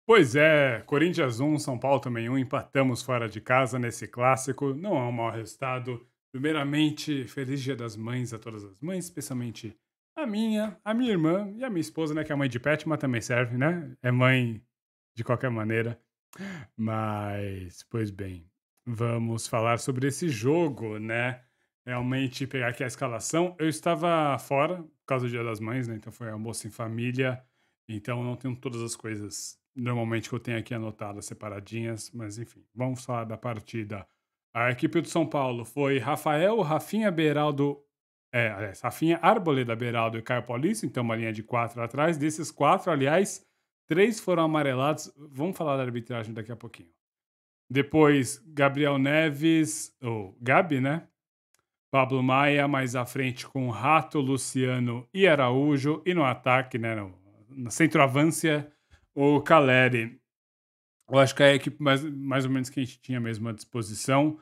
Pois é, Corinthians 1, São Paulo também 1, empatamos fora de casa nesse clássico. Não é um mau resultado. Primeiramente, feliz Dia das Mães a todas as mães, especialmente a minha irmã e a minha esposa, né, que é mãe de pet, mas também serve, né? É mãe de qualquer maneira. Mas, pois bem, vamos falar sobre esse jogo, né? Realmente pegar aqui a escalação. Eu estava fora por causa do Dia das Mães, né? Então foi almoço em família. Então não tenho todas as coisas normalmente que eu tenho aqui anotadas separadinhas, mas enfim, vamos falar da partida. A equipe do São Paulo foi Rafael, Rafinha, Beraldo, aliás, Rafinha, Arboleda, Beraldo e Caio Paulista, então uma linha de quatro atrás. Desses quatro, aliás, três foram amarelados. Vamos falar da arbitragem daqui a pouquinho. Depois, Gabriel Neves, ou Gabi, né? Pablo Maia, mais à frente com Rato, Luciano e Araújo. E no ataque, né? No centroavância, o Caleri. Eu acho que é a equipe mais ou menos que a gente tinha mesmo à disposição.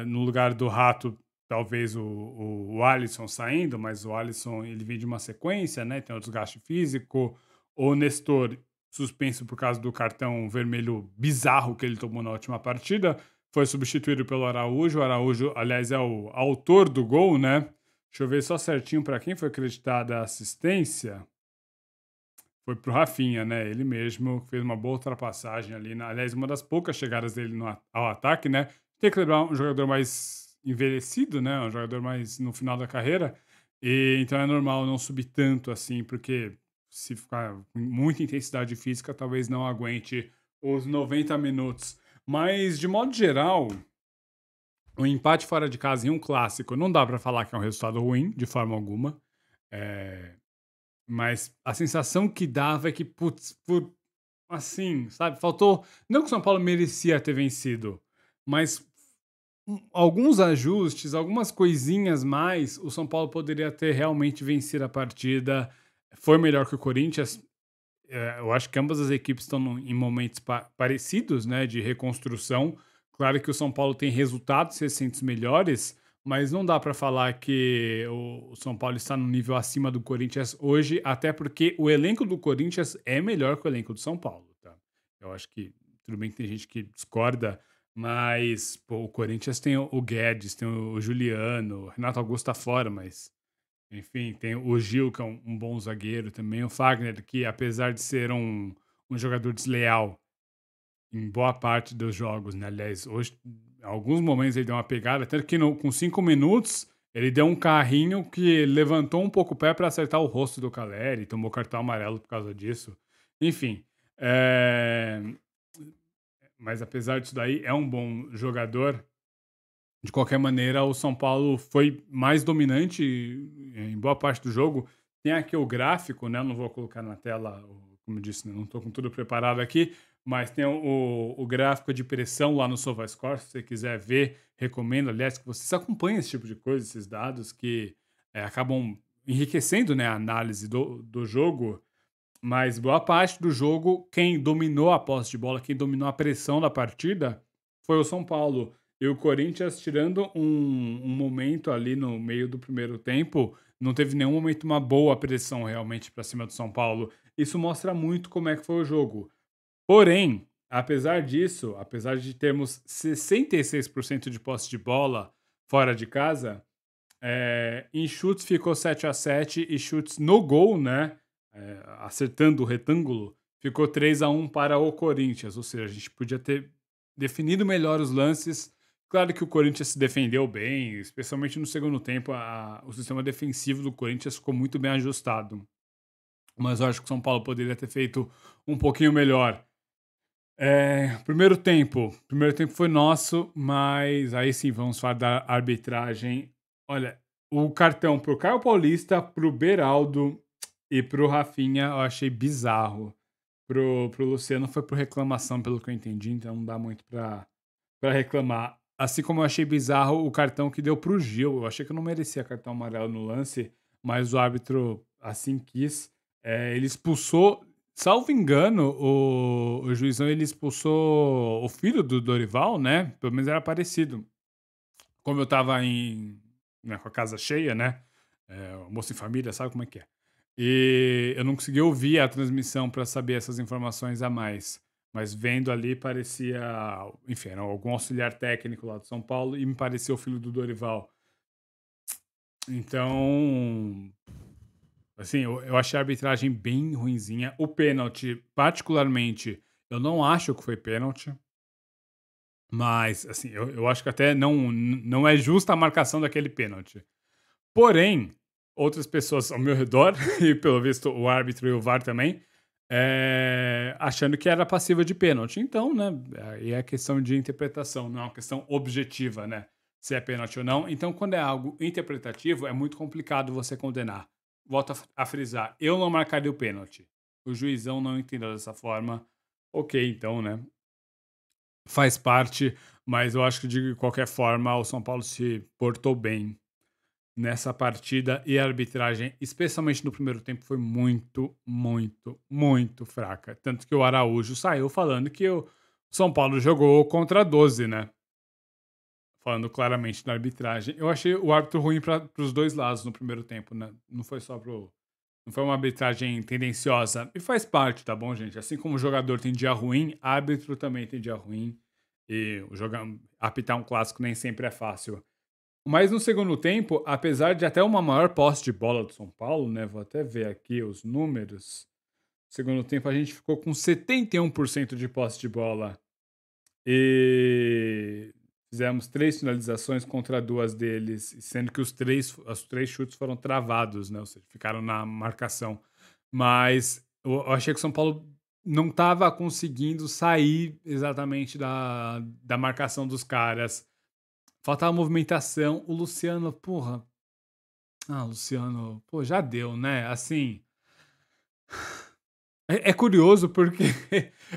No lugar do Rato, talvez o Alisson saindo, mas o Alisson ele vem de uma sequência, né? Tem o desgaste físico. O Nestor, suspenso por causa do cartão vermelho bizarro que ele tomou na última partida, foi substituído pelo Araújo. O Araújo, aliás, é o autor do gol, né? Deixa eu ver só certinho para quem foi acreditada a assistência. Foi pro Rafinha, né? Ele mesmo fez uma boa ultrapassagem ali. Aliás, uma das poucas chegadas dele ao ataque, né? Tem que lembrar um jogador mais envelhecido, né? Um jogador mais no final da carreira. E então é normal não subir tanto assim, porque se ficar com muita intensidade física, talvez não aguente os 90 minutos. Mas, de modo geral, o empate fora de casa em um clássico não dá para falar que é um resultado ruim, de forma alguma. É, mas a sensação que dava é que, putz, assim, sabe, faltou. Não que o São Paulo merecia ter vencido, mas alguns ajustes, algumas coisinhas mais, o São Paulo poderia ter realmente vencido a partida. Foi melhor que o Corinthians. Eu acho que ambas as equipes estão em momentos parecidos, né, de reconstrução. Claro que o São Paulo tem resultados recentes melhores, mas não dá para falar que o São Paulo está no nível acima do Corinthians hoje, até porque o elenco do Corinthians é melhor que o elenco do São Paulo, tá? Eu acho que tudo bem que tem gente que discorda, mas pô, o Corinthians tem o Guedes, tem o Juliano, o Renato Augusto tá fora, mas enfim, tem o Gil, que é um bom zagueiro também. O Fagner, que apesar de ser um jogador desleal em boa parte dos jogos, né? Aliás, hoje, em alguns momentos ele deu uma pegada, tanto que com 5 minutos ele deu um carrinho que levantou um pouco o pé para acertar o rosto do Caleri, tomou cartão amarelo por causa disso. Enfim, é, mas apesar disso daí, é um bom jogador. De qualquer maneira, o São Paulo foi mais dominante em boa parte do jogo. Tem aqui o gráfico, né? Eu não vou colocar na tela, como eu disse, né, não estou com tudo preparado aqui, mas tem o gráfico de pressão lá no SofaScore. Se você quiser ver, recomendo, aliás, que vocês acompanhem esse tipo de coisa, esses dados que acabam enriquecendo, né, a análise do jogo. Mas boa parte do jogo, quem dominou a posse de bola, quem dominou a pressão da partida foi o São Paulo. E o Corinthians, tirando um momento ali no meio do primeiro tempo, não teve nenhum momento uma boa pressão realmente para cima do São Paulo. Isso mostra muito como é que foi o jogo. Porém, apesar disso, apesar de termos 66% de posse de bola fora de casa, em chutes ficou 7-7 e chutes no gol, né? Acertando o retângulo, ficou 3-1 para o Corinthians. Ou seja, a gente podia ter definido melhor os lances. Claro que o Corinthians se defendeu bem, especialmente no segundo tempo. O sistema defensivo do Corinthians ficou muito bem ajustado. Mas eu acho que o São Paulo poderia ter feito um pouquinho melhor. Primeiro tempo foi nosso, mas aí sim, vamos falar da arbitragem. Olha, o cartão pro Caio Paulista, pro Beraldo e pro Rafinha eu achei bizarro. Pro Luciano foi por reclamação, pelo que eu entendi, então não dá muito pra reclamar. Assim como eu achei bizarro o cartão que deu pro Gil. Eu achei que eu não merecia cartão amarelo no lance, mas o árbitro assim quis. Ele expulsou, salvo engano, o juizão ele expulsou o filho do Dorival, né? Pelo menos era parecido. Como eu tava com a casa cheia, né? Almoço em família, sabe como é que é? E eu não consegui ouvir a transmissão para saber essas informações a mais. Mas vendo ali parecia, enfim, era algum auxiliar técnico lá de São Paulo e me parecia o filho do Dorival. Então, assim, eu achei a arbitragem bem ruinzinha. O pênalti, particularmente, eu não acho que foi pênalti. Mas, assim, eu acho que até não é justa a marcação daquele pênalti. Porém, outras pessoas ao meu redor, e pelo visto o árbitro e o VAR também, achando que era passiva de pênalti. Então, né, aí é questão de interpretação, não é uma questão objetiva, né, se é pênalti ou não. Então, quando é algo interpretativo, é muito complicado você condenar. Volto a frisar, eu não marcaria o pênalti. O juizão não entendeu dessa forma. Ok, então, né, faz parte, mas eu acho que de qualquer forma o São Paulo se portou bem nessa partida e a arbitragem, especialmente no primeiro tempo, foi muito, muito, muito fraca. Tanto que o Araújo saiu falando que o São Paulo jogou contra 12, né? Falando claramente na arbitragem. Eu achei o árbitro ruim para os dois lados no primeiro tempo, né? Não foi só pro. Não foi uma arbitragem tendenciosa. E faz parte, tá bom, gente? Assim como o jogador tem dia ruim, árbitro também tem dia ruim. E apitar um clássico nem sempre é fácil. Mas no segundo tempo, apesar de até uma maior posse de bola do São Paulo, né? Vou até ver aqui os números. No segundo tempo a gente ficou com 71% de posse de bola. E fizemos 3 finalizações contra 2 deles, sendo que os três chutes foram travados, né? Ou seja, ficaram na marcação. Mas eu achei que o São Paulo não estava conseguindo sair exatamente da marcação dos caras. Faltava movimentação. O Luciano, porra. Ah, Luciano, pô, já deu, né? Assim. É curioso porque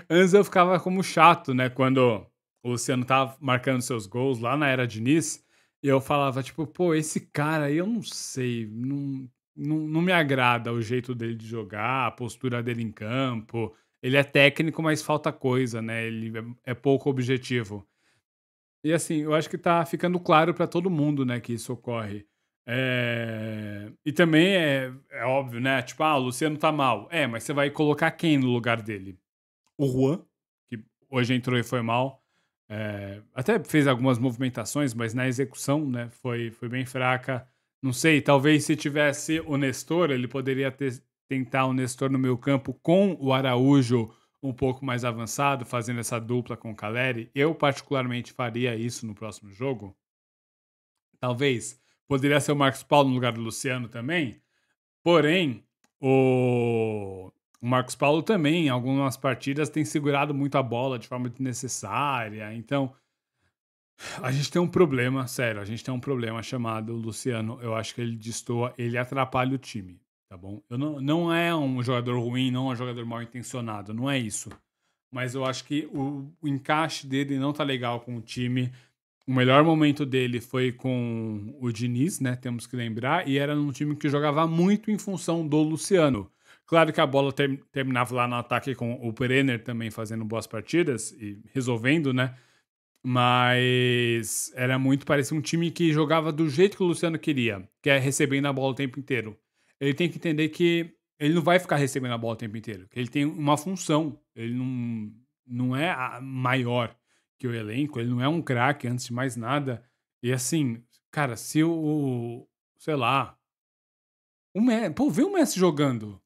antes eu ficava como chato, né? Quando o Luciano tava marcando seus gols lá na era Diniz, e eu falava, tipo, pô, esse cara aí eu não sei, não me agrada o jeito dele de jogar, a postura dele em campo. Ele é técnico, mas falta coisa, né? Ele é pouco objetivo. E assim, eu acho que tá ficando claro para todo mundo, né, que isso ocorre. E também é óbvio, né? Tipo, o Luciano tá mal. Mas você vai colocar quem no lugar dele? O Juan, que hoje entrou e foi mal. Até fez algumas movimentações, mas na execução, né, foi bem fraca. Não sei, talvez se tivesse o Nestor, ele poderia tentar o Nestor no meio campo com o Araújo um pouco mais avançado, fazendo essa dupla com o Caleri. Eu, particularmente, faria isso no próximo jogo. Talvez. Poderia ser o Marcos Paulo no lugar do Luciano também. Porém, o Marcos Paulo também, em algumas partidas, tem segurado muito a bola de forma desnecessária. Então, a gente tem um problema, sério, a gente tem um problema chamado Luciano. Eu acho que ele destoa, ele atrapalha o time, tá bom? Não é um jogador ruim, não é um jogador mal intencionado, não é isso. Mas eu acho que o encaixe dele não tá legal com o time. O melhor momento dele foi com o Diniz, né? Temos que lembrar, e era num time que jogava muito em função do Luciano. Claro que a bola terminava lá no ataque com o Brenner também fazendo boas partidas e resolvendo, né? Mas era muito, parecia um time que jogava do jeito que o Luciano queria, que é recebendo a bola o tempo inteiro. Ele tem que entender que ele não vai ficar recebendo a bola o tempo inteiro, que ele tem uma função, ele não é a maior que o elenco, ele não é um craque antes de mais nada. E assim, cara, se sei lá, pô, vê o Messi jogando.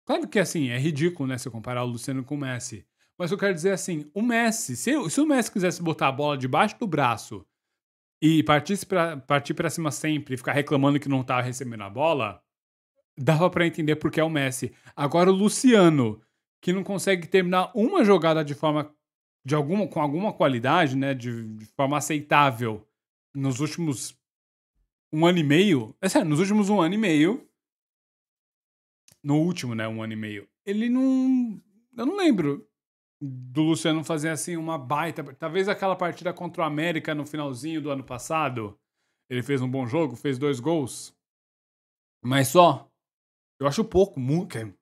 Claro que assim, é ridículo, né, se eu comparar o Luciano com o Messi. Mas eu quero dizer assim, o Messi, se o Messi quisesse botar a bola debaixo do braço e partir pra cima sempre e ficar reclamando que não tava recebendo a bola, dava pra entender porque é o Messi. Agora o Luciano, que não consegue terminar uma jogada com alguma qualidade, né, de forma aceitável nos últimos um ano e meio, é sério, nos últimos um ano e meio, no último, né, um ano e meio, ele não, eu não lembro do Luciano fazer assim uma baita. Talvez aquela partida contra o América no finalzinho do ano passado. Ele fez um bom jogo, fez 2 gols. Mas só. Eu acho pouco.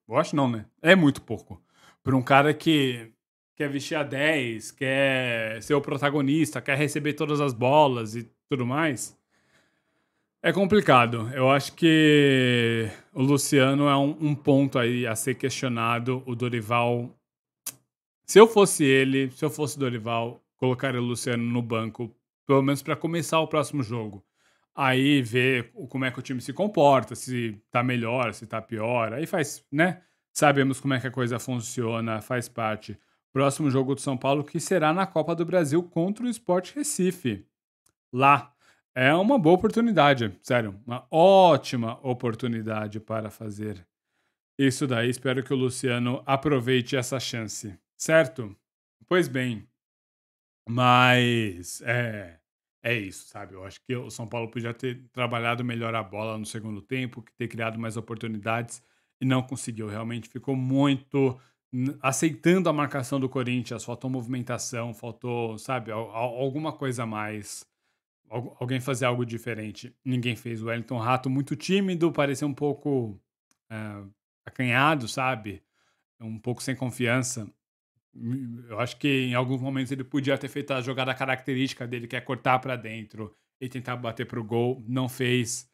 Eu acho não, né? É muito pouco. Para um cara que quer vestir a 10, quer ser o protagonista, quer receber todas as bolas e tudo mais. É complicado. Eu acho que o Luciano é um ponto aí a ser questionado. O Dorival, se eu fosse o Dorival, colocaria o Luciano no banco, pelo menos para começar o próximo jogo. Aí ver como é que o time se comporta, se tá melhor, se tá pior. Aí faz, né? Sabemos como é que a coisa funciona, faz parte. Próximo jogo do São Paulo, que será na Copa do Brasil contra o Sport Recife. Lá. É uma boa oportunidade, sério, uma ótima oportunidade para fazer isso daí. Espero que o Luciano aproveite essa chance, certo? Pois bem, mas é isso, sabe? Eu acho que o São Paulo podia ter trabalhado melhor a bola no segundo tempo, ter criado mais oportunidades e não conseguiu. Realmente ficou muito aceitando a marcação do Corinthians, faltou movimentação, faltou, sabe, alguma coisa a mais. Alguém fazer algo diferente. Ninguém fez. O Wellington Rato muito tímido, parecia um pouco eh, acanhado, sabe? Um pouco sem confiança. Eu acho que em alguns momentos ele podia ter feito a jogada característica dele, que é cortar para dentro e tentar bater pro gol. Não fez.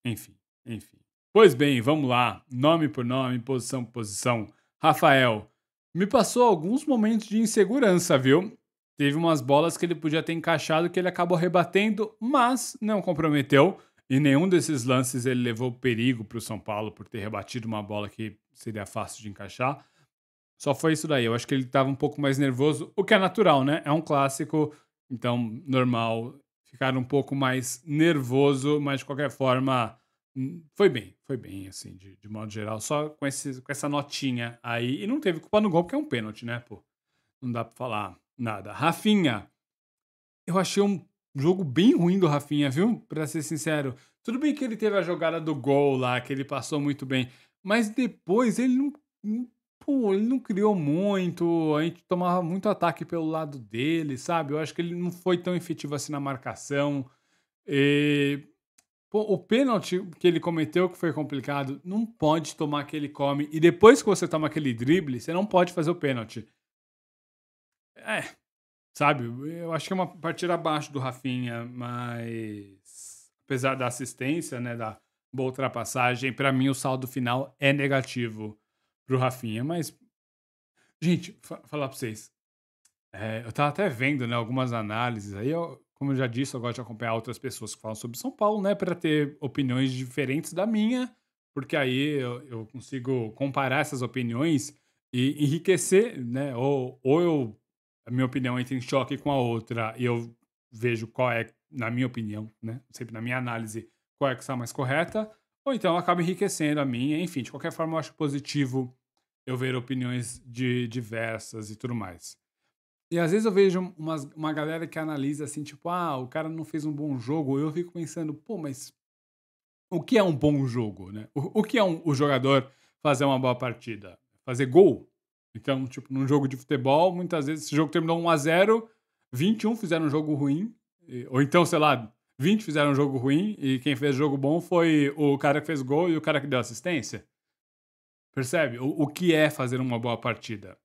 Enfim, enfim. Pois bem, vamos lá. Nome por nome, posição por posição. Rafael, me passou alguns momentos de insegurança, viu? Teve umas bolas que ele podia ter encaixado que ele acabou rebatendo, mas não comprometeu. Em nenhum desses lances ele levou perigo para o São Paulo por ter rebatido uma bola que seria fácil de encaixar. Só foi isso daí. Eu acho que ele estava um pouco mais nervoso, o que é natural, né? É um clássico, então normal ficar um pouco mais nervoso, mas de qualquer forma foi bem, assim, de modo geral, só com, com essa notinha aí. E não teve culpa no gol, porque é um pênalti, né, pô? Não dá pra falar nada. Rafinha, eu achei um jogo bem ruim do Rafinha, viu? Pra ser sincero. Tudo bem que ele teve a jogada do gol lá, que ele passou muito bem, mas depois ele pô, ele não criou muito, a gente tomava muito ataque pelo lado dele, sabe? Eu acho que ele não foi tão efetivo assim na marcação. E, pô, o pênalti que ele cometeu, que foi complicado, não pode tomar que ele come. E depois que você toma aquele drible, você não pode fazer o pênalti. É, sabe? Eu acho que é uma partida abaixo do Rafinha, mas apesar da assistência, né, da boa ultrapassagem, pra mim o saldo final é negativo pro Rafinha. Mas, gente, falar pra vocês, eu tava até vendo, né, algumas análises aí, como eu já disse, eu gosto de acompanhar outras pessoas que falam sobre São Paulo, né, para ter opiniões diferentes da minha, porque aí eu consigo comparar essas opiniões e enriquecer, né, a minha opinião entra em choque com a outra e eu vejo qual é, na minha opinião, né, sempre na minha análise, qual é que está mais correta, ou então acaba enriquecendo a minha, enfim, de qualquer forma eu acho positivo eu ver opiniões diversas e tudo mais. E às vezes eu vejo uma galera que analisa assim, tipo, ah, o cara não fez um bom jogo. Eu fico pensando, pô, mas o que é um bom jogo, né? O que é o jogador fazer uma boa partida? Fazer gol. Então, tipo, num jogo de futebol, muitas vezes esse jogo terminou 1-0, 21 fizeram um jogo ruim, ou então, sei lá, 20 fizeram um jogo ruim e quem fez jogo bom foi o cara que fez gol e o cara que deu assistência. Percebe? O que é fazer uma boa partida?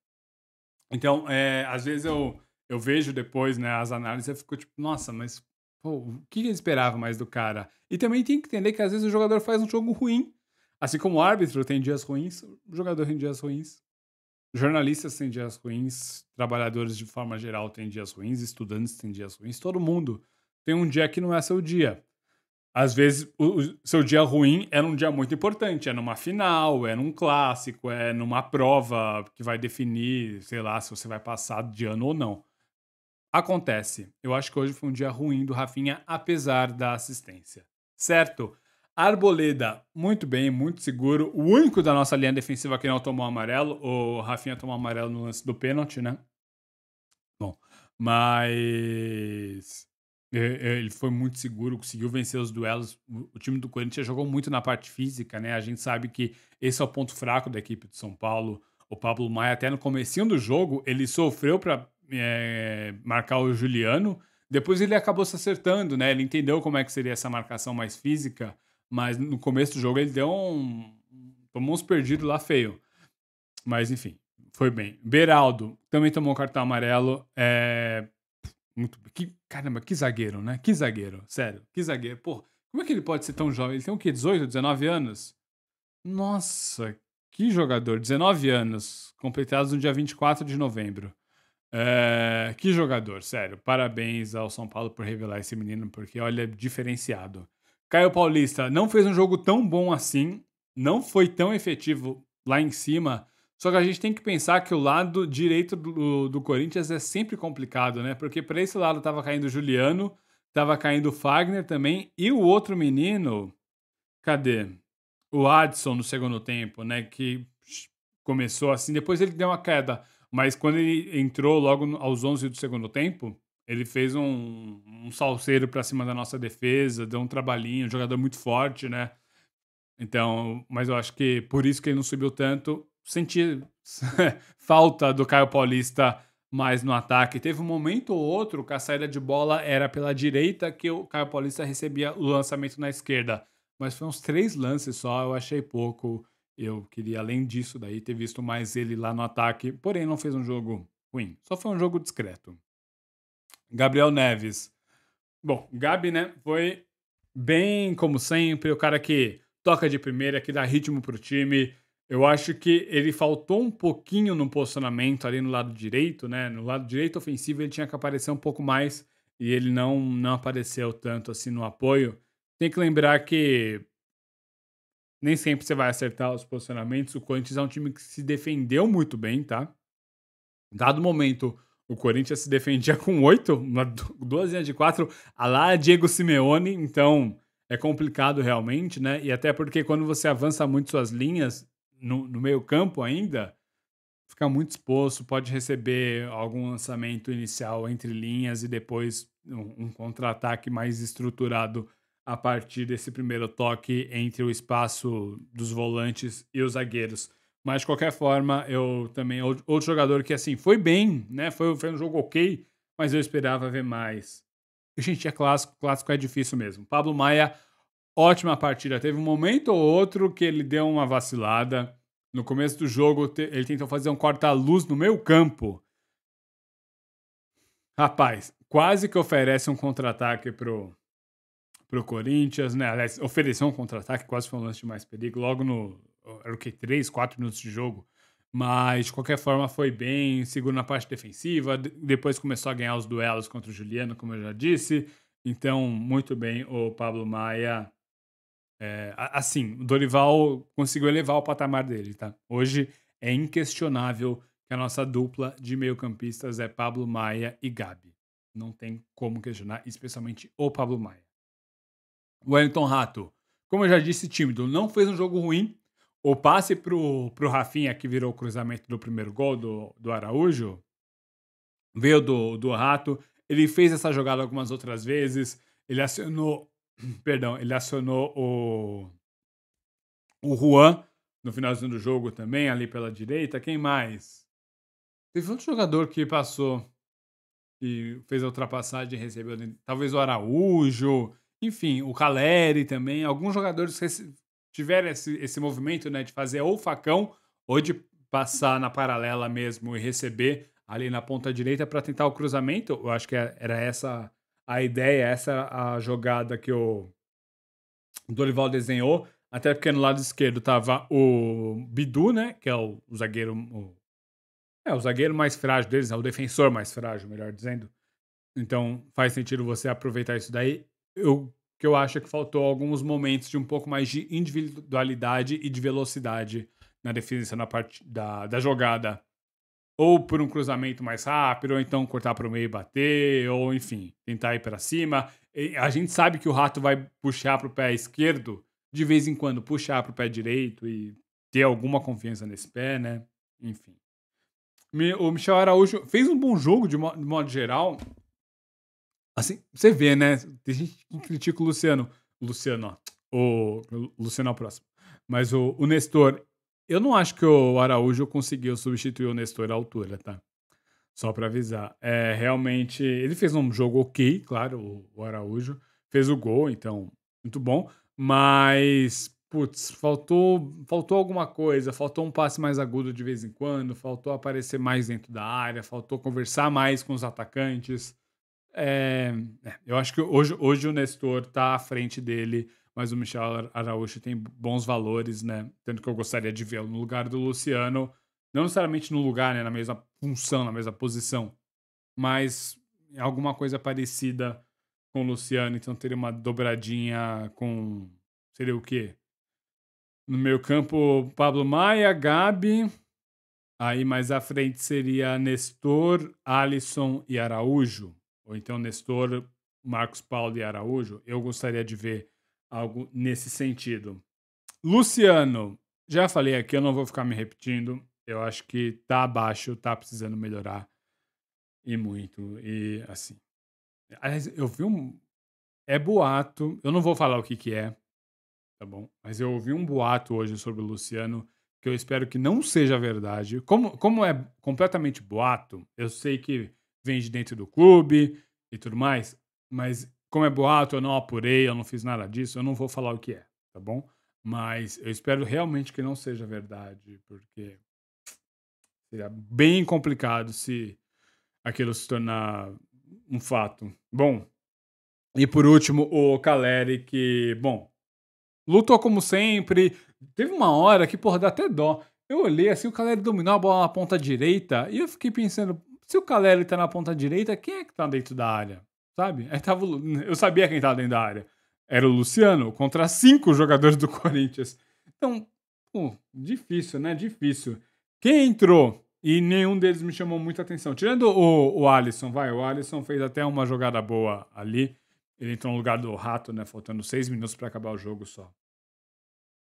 Então, às vezes eu vejo depois, né, as análises e eu fico tipo, nossa, mas pô, o que eu esperava mais do cara? E também tem que entender que às vezes o jogador faz um jogo ruim. Assim como o árbitro tem dias ruins, o jogador tem dias ruins. Jornalistas têm dias ruins, trabalhadores de forma geral têm dias ruins, estudantes têm dias ruins, todo mundo tem um dia que não é seu dia. Às vezes, o seu dia ruim é num dia muito importante, é numa final, é num clássico, é numa prova que vai definir, sei lá, se você vai passar de ano ou não. Acontece. Eu acho que hoje foi um dia ruim do Rafinha, apesar da assistência. Certo? Arboleda, muito bem, muito seguro. O único da nossa linha defensiva que não tomou amarelo, o Rafinha tomou amarelo no lance do pênalti, né? Bom, mas ele foi muito seguro, conseguiu vencer os duelos. O time do Corinthians jogou muito na parte física, né? A gente sabe que esse é o ponto fraco da equipe de São Paulo. O Pablo Maia, até no comecinho do jogo, ele sofreu para marcar o Juliano. Depois ele acabou se acertando, né? Ele entendeu como é que seria essa marcação mais física, mas no começo do jogo ele deu tomou uns perdidos lá feio. Mas enfim, foi bem. Beraldo também tomou um cartão amarelo. muito. Caramba, que zagueiro, né? Que zagueiro, sério, que zagueiro. Pô, como é que ele pode ser tão jovem? Ele tem o quê? 18, 19 anos? Nossa, que jogador. 19 anos, completados no dia 24 de novembro. Que jogador, sério. Parabéns ao São Paulo por revelar esse menino, porque olha, diferenciado. Caio Paulista não fez um jogo tão bom assim, não foi tão efetivo lá em cima. Só que a gente tem que pensar que o lado direito do Corinthians é sempre complicado, né? Porque para esse lado tava caindo o Juliano, tava caindo o Fagner também, e o outro menino, cadê? O Adson no segundo tempo, né? Que começou assim, depois ele deu uma queda, mas quando ele entrou logo aos 11 do segundo tempo, ele fez um salseiro para cima da nossa defesa, deu um trabalhinho, um jogador muito forte, né? Então, mas eu acho que por isso que ele não subiu tanto. Senti falta do Caio Paulista mais no ataque. Teve um momento ou outro que a saída de bola era pela direita que o Caio Paulista recebia o lançamento na esquerda. Mas foi uns 3 lances só, eu achei pouco. Eu queria, além disso, daí ter visto mais ele lá no ataque. Porém, não fez um jogo ruim. Só foi um jogo discreto. Gabriel Neves. Bom, Gabi, né, foi bem como sempre, o cara que toca de primeira, que dá ritmo pro time. Eu acho que ele faltou um pouquinho no posicionamento ali no lado direito, né? No lado direito ofensivo ele tinha que aparecer um pouco mais e ele não apareceu tanto assim no apoio. Tem que lembrar que nem sempre você vai acertar os posicionamentos. O Corinthians é um time que se defendeu muito bem, tá? Dado momento, o Corinthians se defendia com 8, duas linhas de 4, a lá Diego Simeone, então é complicado realmente, né? E até porque quando você avança muito suas linhas no meio campo ainda, fica muito exposto, pode receber algum lançamento inicial entre linhas e depois um contra-ataque mais estruturado a partir desse primeiro toque entre o espaço dos volantes e os zagueiros. Mas de qualquer forma, eu também. Outro jogador que assim foi bem, né? Foi um jogo ok, mas eu esperava ver mais. E, gente, é clássico, clássico é difícil mesmo. Pablo Maia, ótima partida. Teve um momento ou outro que ele deu uma vacilada. No começo do jogo, ele tentou fazer um corta-luz no meio campo. Rapaz, quase que oferece um contra-ataque pro Corinthians, né? Aliás, ofereceu um contra-ataque, quase foi um lance de mais perigo, logo no. Era o que? 3, 4 minutos de jogo. Mas, de qualquer forma, foi bem, seguro na parte defensiva. Depois começou a ganhar os duelos contra o Juliano, como eu já disse. Então, muito bem, o Pablo Maia. Assim, o Dorival conseguiu elevar o patamar dele, tá? Hoje é inquestionável que a nossa dupla de meio-campistas é Pablo Maia e Gabi. Não tem como questionar, especialmente o Pablo Maia. O Wellington Rato, como eu já disse, tímido, não fez um jogo ruim. O passe pro Rafinha, que virou o cruzamento do primeiro gol do Araújo, veio do Rato. Ele fez essa jogada algumas outras vezes. Ele acionou, perdão, ele acionou o Juan no finalzinho do jogo também, ali pela direita. Quem mais? Teve outro jogador que passou e fez a ultrapassagem e recebeu. Talvez o Araújo, enfim, o Caleri também. Alguns jogadores tiveram esse movimento, né, de fazer ou facão ou de passar na paralela mesmo e receber ali na ponta direita para tentar o cruzamento. Eu acho que era essa a ideia, essa a jogada que o Dorival desenhou. Até porque no lado esquerdo tava o Bidu, né, que é o zagueiro, o zagueiro mais frágil deles, né, o defensor mais frágil, melhor dizendo. Então faz sentido você aproveitar isso daí. Que eu acho que faltou alguns momentos de um pouco mais de individualidade e de velocidade na definição na parte da jogada. Ou por um cruzamento mais rápido, ou então cortar para o meio e bater, ou enfim, tentar ir para cima. E a gente sabe que o Rato vai puxar para o pé esquerdo, de vez em quando puxar para o pé direito e ter alguma confiança nesse pé, né? Enfim. O Michel Araújo fez um bom jogo de modo geral. Assim, você vê, né? Tem gente que critica o Luciano. O Luciano, ó. O Luciano é o próximo. Mas o Nestor, eu não acho que o Araújo conseguiu substituir o Nestor à altura, tá? Só pra avisar. Realmente, ele fez um jogo ok, claro, o Araújo. Fez o gol, então, muito bom. Mas, putz, faltou alguma coisa. Faltou um passe mais agudo de vez em quando. Faltou aparecer mais dentro da área. Faltou conversar mais com os atacantes. Eu acho que hoje o Nestor tá à frente dele, mas o Michel Araújo tem bons valores, né? Tanto que eu gostaria de vê-lo no lugar do Luciano, não necessariamente no lugar, né, na mesma função, na mesma posição, mas alguma coisa parecida com o Luciano, então teria uma dobradinha com. Seria o quê? No meio campo, Pablo Maia, Gabi. Aí mais à frente seria Nestor, Alisson e Araújo. Ou então Nestor, Marcos Paulo e Araújo. Eu gostaria de ver algo nesse sentido. Luciano, já falei aqui, eu não vou ficar me repetindo. Eu acho que tá abaixo, tá precisando melhorar. E muito. E assim. Aliás, eu vi um. É boato. Eu não vou falar o que que é, tá bom? Mas eu ouvi um boato hoje sobre o Luciano que eu espero que não seja verdade. Como é completamente boato, eu sei que vem de dentro do clube e tudo mais, mas como é boato, eu não apurei, eu não fiz nada disso, eu não vou falar o que é, tá bom? Mas eu espero realmente que não seja verdade, porque seria bem complicado se aquilo se tornar um fato. Bom, e por último, o Caleri, que, bom, lutou como sempre. Teve uma hora que, porra, dá até dó. Eu olhei assim, o Caleri dominou a bola na ponta direita e eu fiquei pensando, se o Caleri tá na ponta direita, quem é que tá dentro da área? Sabe? Eu sabia quem tava dentro da área. Era o Luciano contra 5 jogadores do Corinthians. Então, pô, difícil, né? Difícil. Quem entrou e nenhum deles me chamou muita atenção. Tirando o Alisson, vai. O Alisson fez até uma jogada boa ali. Ele entrou no lugar do Rato, né? Faltando 6 minutos para acabar o jogo só.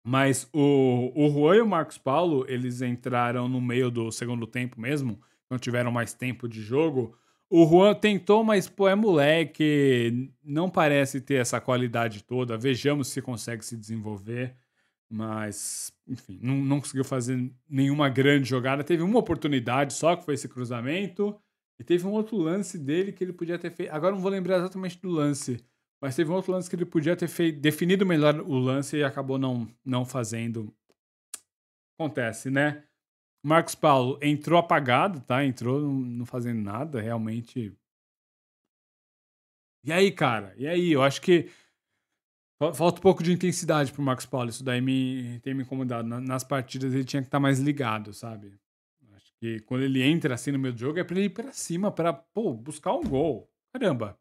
Mas o Juan e o Marcos Paulo, eles entraram no meio do segundo tempo mesmo, não tiveram mais tempo de jogo. O Juan tentou, mas, pô, é moleque, não parece ter essa qualidade toda. Vejamos se consegue se desenvolver. Mas, enfim, não conseguiu fazer nenhuma grande jogada. Teve uma oportunidade só, que foi esse cruzamento. E teve um outro lance dele que ele podia ter feito. Agora não vou lembrar exatamente do lance. Mas teve um outro lance que ele podia ter feito, definido melhor o lance e acabou não fazendo. Acontece, né? Marcos Paulo entrou apagado, tá? Entrou não fazendo nada, realmente. E aí, cara? E aí? Eu acho que falta um pouco de intensidade pro Marcos Paulo. Isso daí tem me incomodado. Nas partidas ele tinha que estar mais ligado, sabe? Acho que quando ele entra assim no meio do jogo é pra ele ir pra cima, pra, pô, buscar um gol. Caramba.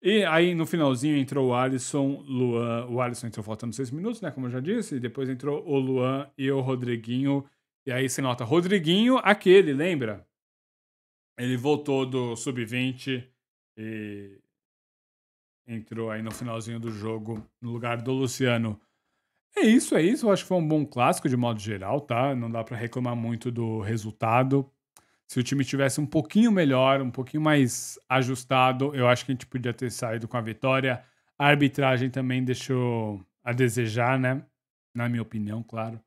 E aí, no finalzinho, entrou o Alisson, Luan. O Alisson entrou faltando 6 minutos, né? Como eu já disse. E depois entrou o Luan e o Rodriguinho. E aí você nota, Rodriguinho, aquele, lembra? Ele voltou do Sub-20 e entrou aí no finalzinho do jogo no lugar do Luciano. É isso, é isso. Eu acho que foi um bom clássico de modo geral, tá? Não dá pra reclamar muito do resultado. Se o time tivesse um pouquinho melhor, um pouquinho mais ajustado, eu acho que a gente podia ter saído com a vitória. A arbitragem também deixou a desejar, né? Na minha opinião, claro.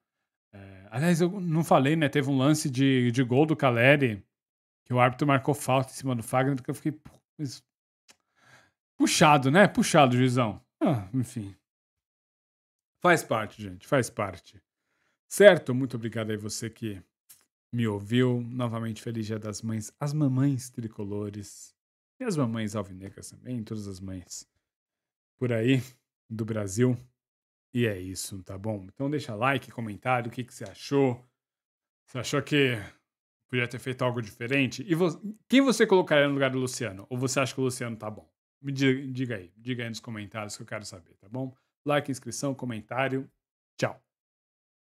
Aliás, eu não falei, né? Teve um lance de gol do Caleri, que o árbitro marcou falta em cima do Fagner, que eu fiquei puxado, né? Puxado, juizão. Enfim. Faz parte, gente, faz parte. Certo? Muito obrigado aí você que me ouviu. Novamente, feliz Dia das Mães. As mamães tricolores. E as mamães alvinegras também, todas as mães por aí do Brasil. E é isso, tá bom? Então deixa like, comentário, o que, que você achou? Você achou que podia ter feito algo diferente? E quem você colocaria no lugar do Luciano? Ou você acha que o Luciano tá bom? Me diga aí nos comentários que eu quero saber, tá bom? Like, inscrição, comentário. Tchau.